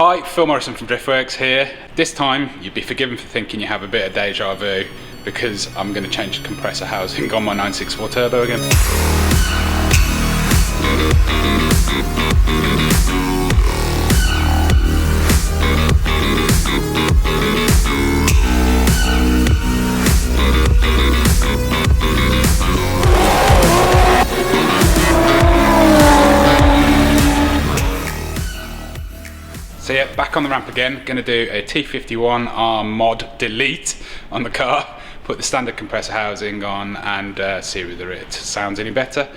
Hi, Phil Morrison from Driftworks here. This time you'd be forgiven for thinking you have a bit of deja vu because I'm going to change the compressor housing on my 964 Turbo again. So yeah, back on the ramp again, going to do a T51r mod delete on the car, put the standard compressor housing on and see whether it sounds any better.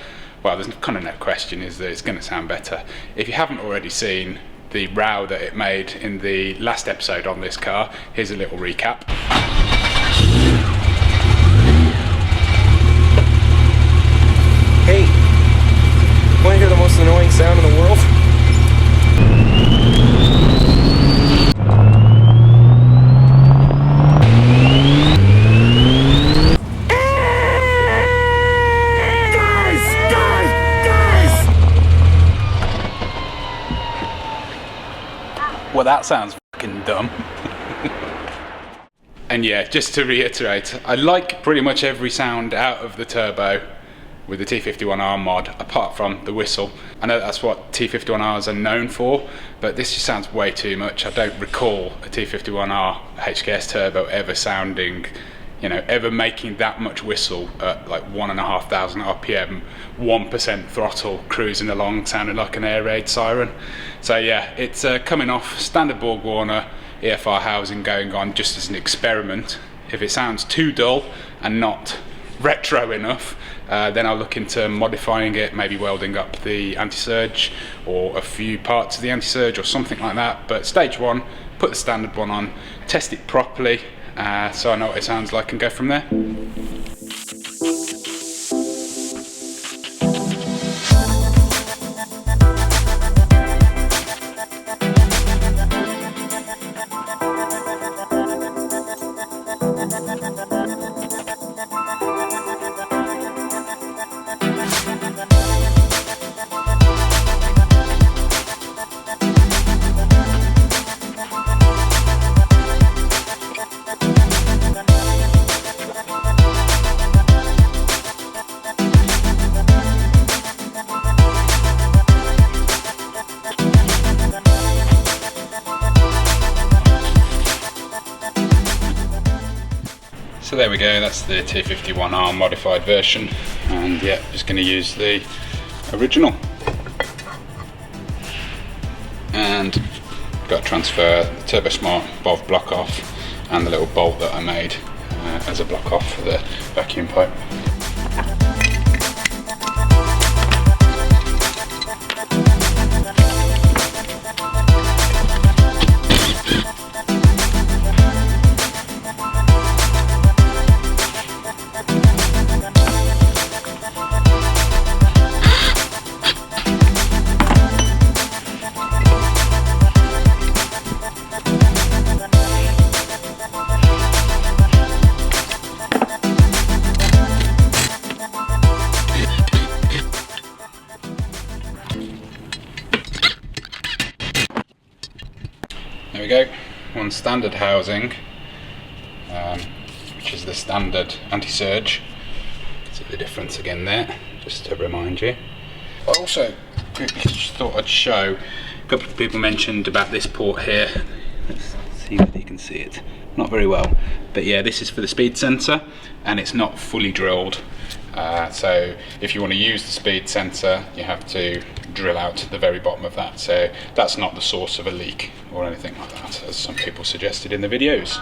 Well, there's kind of no question is that it's going to sound better. If you haven't already seen the row that it made in the last episode on this car, here's a little recap. Hey, want to hear the most annoying sound in the world? Well, that sounds fucking dumb. And yeah, just to reiterate, I like pretty much every sound out of the Turbo with the T51r mod, apart from the whistle. I know that's what T51rs are known for, but this just sounds way too much. I don't recall a T51r HKS Turbo ever sounding, you know, ever making that much whistle at like 1,500 RPM, 1% throttle, cruising along, sounding like an air raid siren. So yeah, it's coming off standard Borg Warner EFR housing going on just as an experiment. If it sounds too dull and not retro enough, then I'll look into modifying it, maybe welding up the anti-surge or a few parts of the anti-surge or something like that. But stage one, put the standard one on, test it properly, so I know what it sounds like and go from there. So there we go, that's the T51r modified version, and yeah, just going to use the original. And got to transfer the Turbo Smart valve block off and the little bolt that I made as a block off for the vacuum pipe. There we go, one standard housing, which is the standard anti-surge. See the difference again there, just to remind you. I also quickly just thought I'd show, a couple of people mentioned about this port here. Let's see whether you can see it. Not very well, but yeah, this is for the speed sensor and it's not fully drilled. So if you want to use the speed sensor, you have to drill out to the very bottom of that. So that's not the source of a leak or anything like that, as some people suggested in the videos.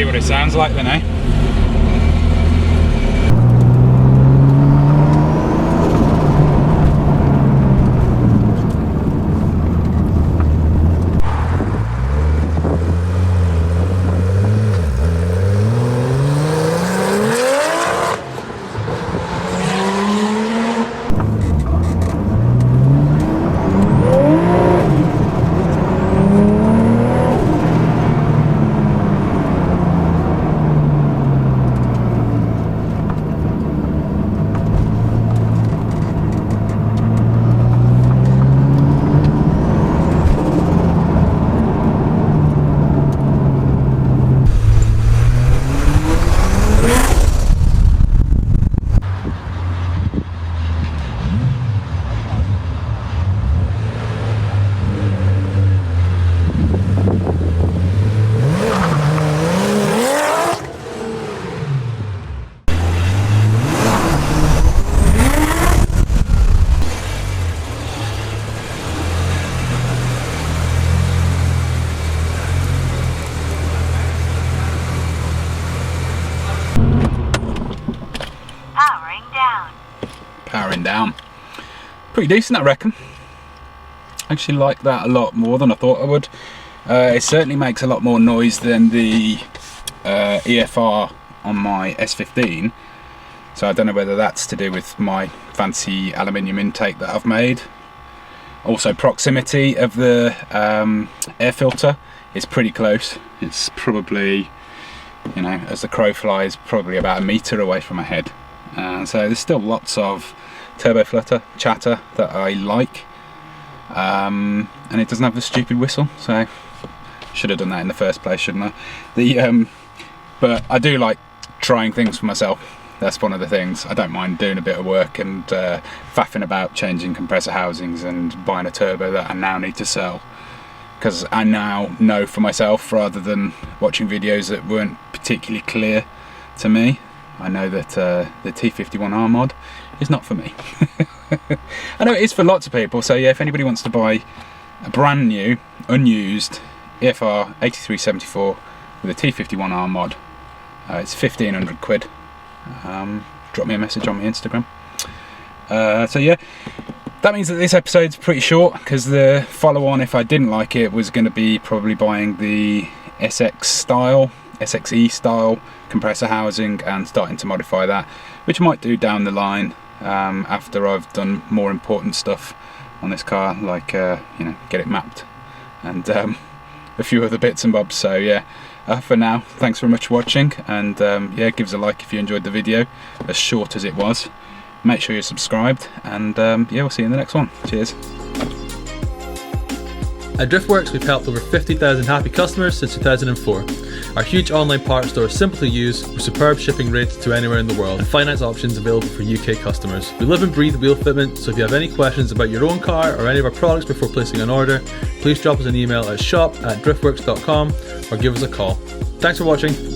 see what it sounds like then, eh? Powering down. Pretty decent, I reckon. Actually like that a lot more than I thought I would. It certainly makes a lot more noise than the EFR on my S15. So I don't know whether that's to do with my fancy aluminium intake that I've made. Also proximity of the air filter is pretty close. It's probably, you know, as the crow flies, probably about 1 metre away from my head. So there's still lots of turbo flutter, chatter that I like, and it doesn't have the stupid whistle, so should have done that in the first place, shouldn't I? But I do like trying things for myself. That's one of the things. I don't mind doing a bit of work and faffing about changing compressor housings and buying a turbo that I now need to sell, because I now know for myself, rather than watching videos that weren't particularly clear to me. I know that the T51r mod is not for me. I know it is for lots of people, so yeah, if anybody wants to buy a brand new, unused EFR8374 with a T51r mod, it's 1,500 quid. Drop me a message on my Instagram. So yeah, that means that this episode's pretty short, because the follow-on, if I didn't like it, was going to be probably buying the SXE style compressor housing and starting to modify that, which I might do down the line after I've done more important stuff on this car, like you know, get it mapped and a few other bits and bobs. So yeah, for now, thanks very much for watching, and yeah, give us a like if you enjoyed the video, as short as it was. Make sure you're subscribed, and yeah, we'll see you in the next one. Cheers. At Driftworks, we've helped over 50,000 happy customers since 2004. Our huge online parts store is simple to use, with superb shipping rates to anywhere in the world, and finance options available for UK customers. We live and breathe wheel fitment, so if you have any questions about your own car or any of our products before placing an order, please drop us an email at shop@driftworks.com or give us a call. Thanks for watching.